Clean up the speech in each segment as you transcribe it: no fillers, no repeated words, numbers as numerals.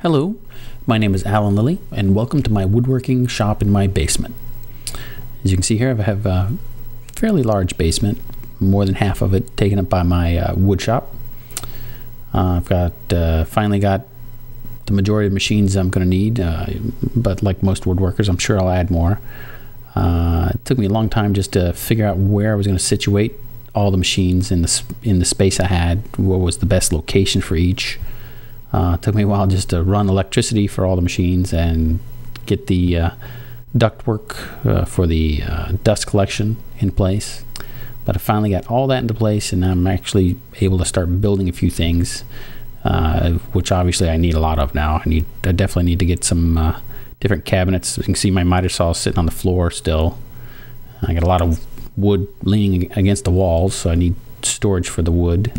Hello, my name is Alan Lilly, and welcome to my woodworking shop in my basement. As you can see here, I have a fairly large basement, more than half of it taken up by my wood shop. I've finally got the majority of machines I'm going to need, but like most woodworkers, I'm sure I'll add more. It took me a long time just to figure out where I was going to situate all the machines in the space I had, what was the best location for each. It took me a while just to run electricity for all the machines and get the ductwork for the dust collection in place. But I finally got all that into place, and I'm actually able to start building a few things, which obviously I need a lot of now. I definitely need to get some different cabinets. You can see my miter saw sitting on the floor still. I got a lot of wood leaning against the walls, so I need storage for the wood.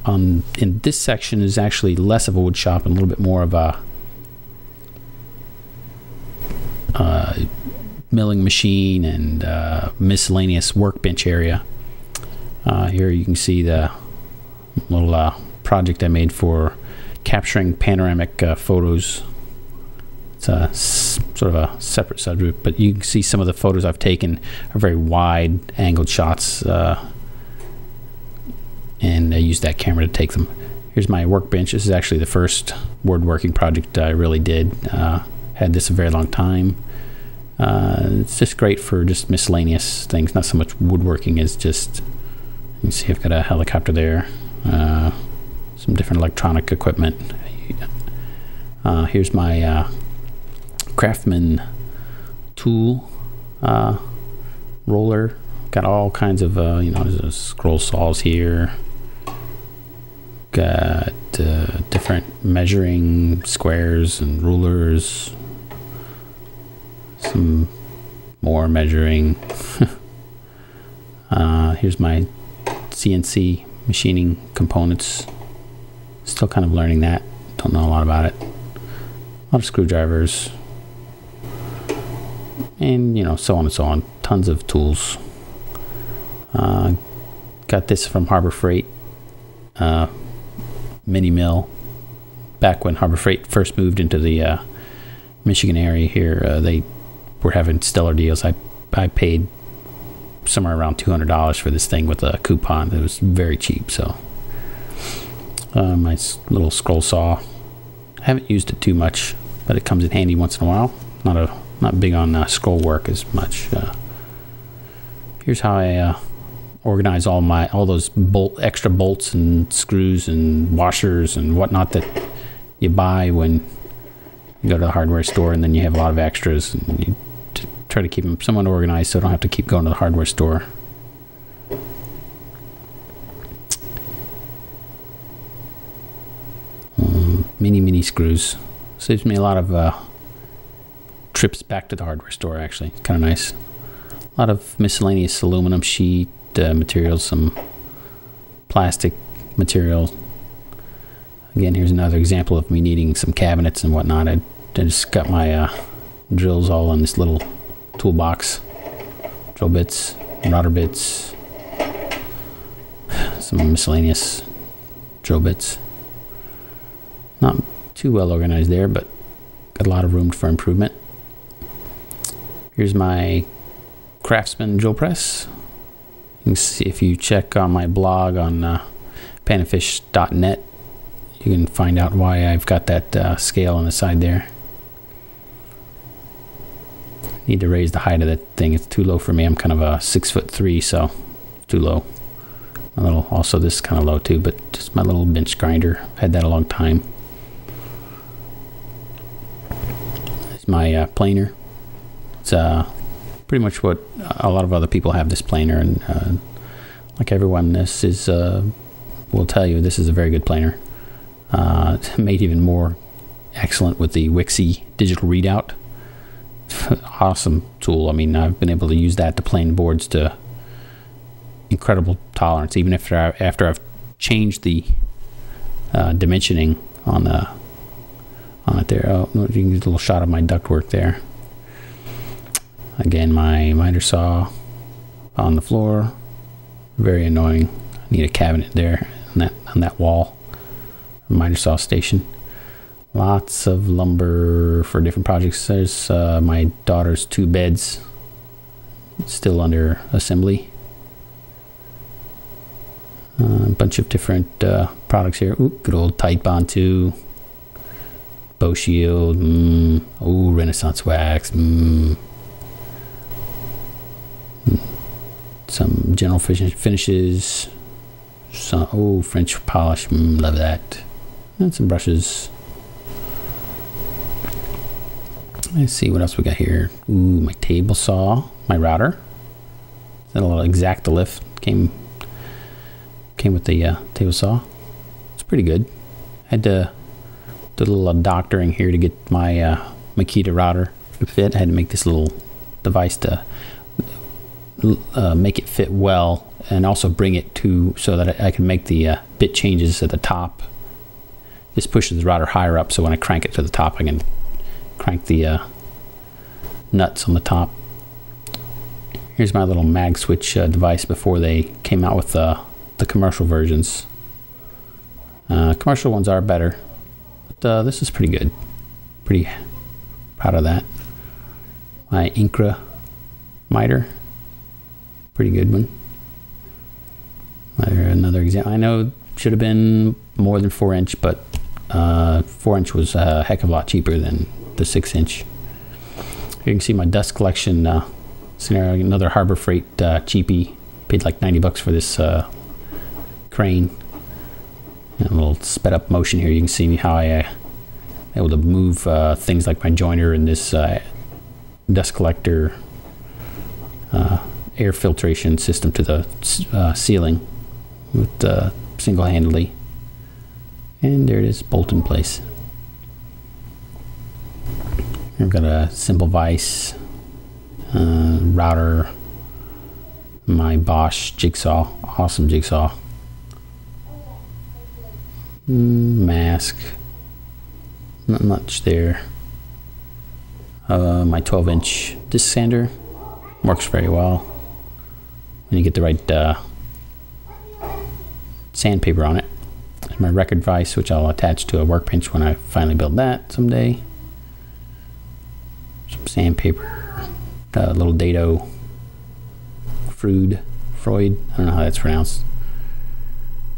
In this section is actually less of a wood shop and a little bit more of a milling machine and miscellaneous workbench area. Here you can see the little project I made for capturing panoramic photos. It's a sort of a separate subject, but you can see some of the photos I've taken are very wide angled shots, and I used that camera to take them. Here's my workbench. This is actually the first woodworking project I really did. Had this a very long time. It's just great for just miscellaneous things, not so much woodworking as just, you can see I've got a helicopter there, some different electronic equipment. Here's my Craftsman tool roller. Got all kinds of, there's scroll saws here. Got different measuring squares and rulers. Some more measuring. Here's my CNC machining components. Still kind of learning that. Don't know a lot about it. A lot of screwdrivers. And, so on and so on. Tons of tools. Got this from Harbor Freight. Mini mill. Back when Harbor Freight first moved into the Michigan area here, they were having stellar deals. I paid somewhere around $200 for this thing with a coupon. It was very cheap. So my little scroll saw. I haven't used it too much, but it comes in handy once in a while. Not big on scroll work as much. Here's how I organize all those extra bolts and screws and washers and whatnot that you buy when you go to the hardware store, and then you have a lot of extras, and you try to keep them somewhat organized so I don't have to keep going to the hardware store. Mini screws. Saves me a lot of trips back to the hardware store, actually. It's kind of nice. A lot of miscellaneous aluminum sheet materials, some plastic material. Again, here's another example of me needing some cabinets and whatnot. I just got my drills all in this little toolbox. Drill bits, router bits, some miscellaneous drill bits. Not too well organized there, but got a lot of room for improvement. Here's my Craftsman drill press. You can see, if you check on my blog on panandfish.net, you can find out why I've got that scale on the side there. Need to raise the height of that thing. It's too low for me. I'm kind of a 6'3", so too low. Also this is kind of low too, but just my little bench grinder. Had that a long time. It's my planer. It's pretty much what a lot of other people have, this planer, and like everyone, this is will tell you this is a very good planer. Made even more excellent with the Wixie digital readout. Awesome tool. I mean, I've been able to use that to plane boards to incredible tolerance, even after I've changed the dimensioning on it there. Oh, you can get a little shot of my ductwork there. Again, my miter saw on the floor. Very annoying. I need a cabinet there on that wall. Miter saw station. Lots of lumber for different projects. There's my daughter's 2 beds still under assembly. A bunch of different products here. Ooh, good old tight bond too. Bow shield. Oh, Renaissance wax. Some general finishes. Some French polish. Love that. And some brushes. Let's see what else we got here. Ooh, my table saw, my router. That a little Exacta lift came with the table saw. It's pretty good. I had to do a little doctoring here to get my Makita router to fit. I had to make this little device to make it fit well, and also bring it to so that I can make the bit changes at the top. This pushes the router higher up, so when I crank it to the top, I can crank the nuts on the top. Here's my little mag switch device before they came out with the commercial versions. Commercial ones are better, but this is pretty good. Pretty proud of that. My Incra miter, pretty good one. Another example. I know it should have been more than 4-inch, but 4-inch was a heck of a lot cheaper than the 6-inch. Here you can see my dust collection scenario. Another Harbor Freight cheapie. Paid like 90 bucks for this crane. And a little sped up motion here. You can see how I able to move things like my joiner and this dust collector air filtration system to the ceiling with single-handedly. And there it is, bolt in place. I've got a simple vise router, my Bosch jigsaw, awesome jigsaw, mask, not much there. My 12-inch disc sander works very well when you get the right sandpaper on it. There's my record vise, which I'll attach to a workbench when I finally build that someday. Some sandpaper, a little dado, Freud, I don't know how that's pronounced.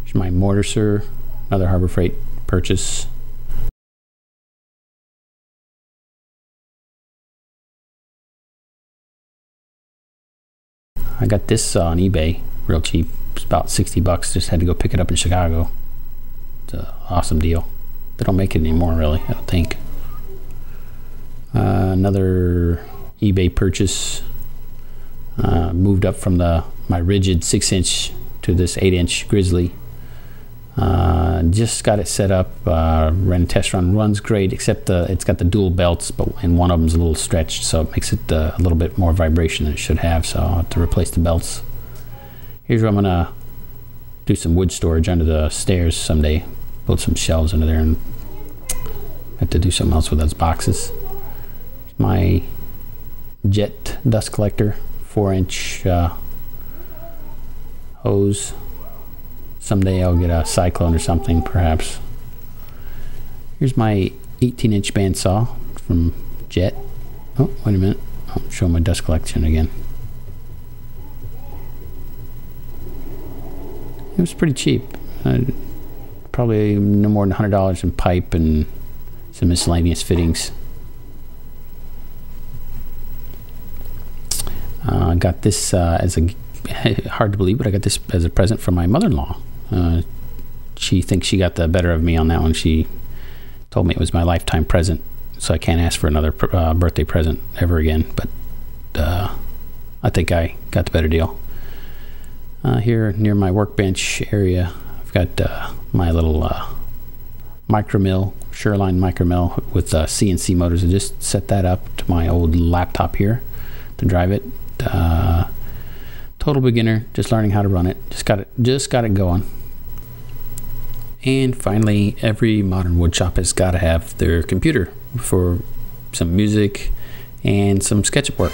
Here's my mortiser, another Harbor Freight purchase. I got this on eBay, real cheap. It's about 60 bucks. Just had to go pick it up in Chicago. It's an awesome deal. They don't make it anymore, really, I don't think. Another eBay purchase. Moved up from my rigid 6-inch to this 8-inch Grizzly. Just got it set up. Ran a test run. Runs great, except it's got the dual belts, and one of them's a little stretched, so it makes it a little bit more vibration than it should have. So I'll have to replace the belts. Here's where I'm gonna do some wood storage under the stairs someday. Build some shelves under there, and have to do something else with those boxes. My jet dust collector, 4-inch hose. Someday I'll get a Cyclone or something, perhaps. Here's my 18-inch bandsaw from Jet. Oh, wait a minute. I'll show my dust collection again. It was pretty cheap. Probably no more than $100 in pipe and some miscellaneous fittings. I got this as a, hard to believe, but I got this as a present from my mother-in-law. She thinks she got the better of me on that one. She told me it was my lifetime present, so I can't ask for another birthday present ever again, but I think I got the better deal. Here near my workbench area, I've got my little Micromill, Shoreline Micromill with CNC motors. I just set that up to my old laptop here to drive it. Total beginner, just learning how to run it. Just got it going. And finally, every modern woodshop has got to have their computer for some music and some SketchUp work.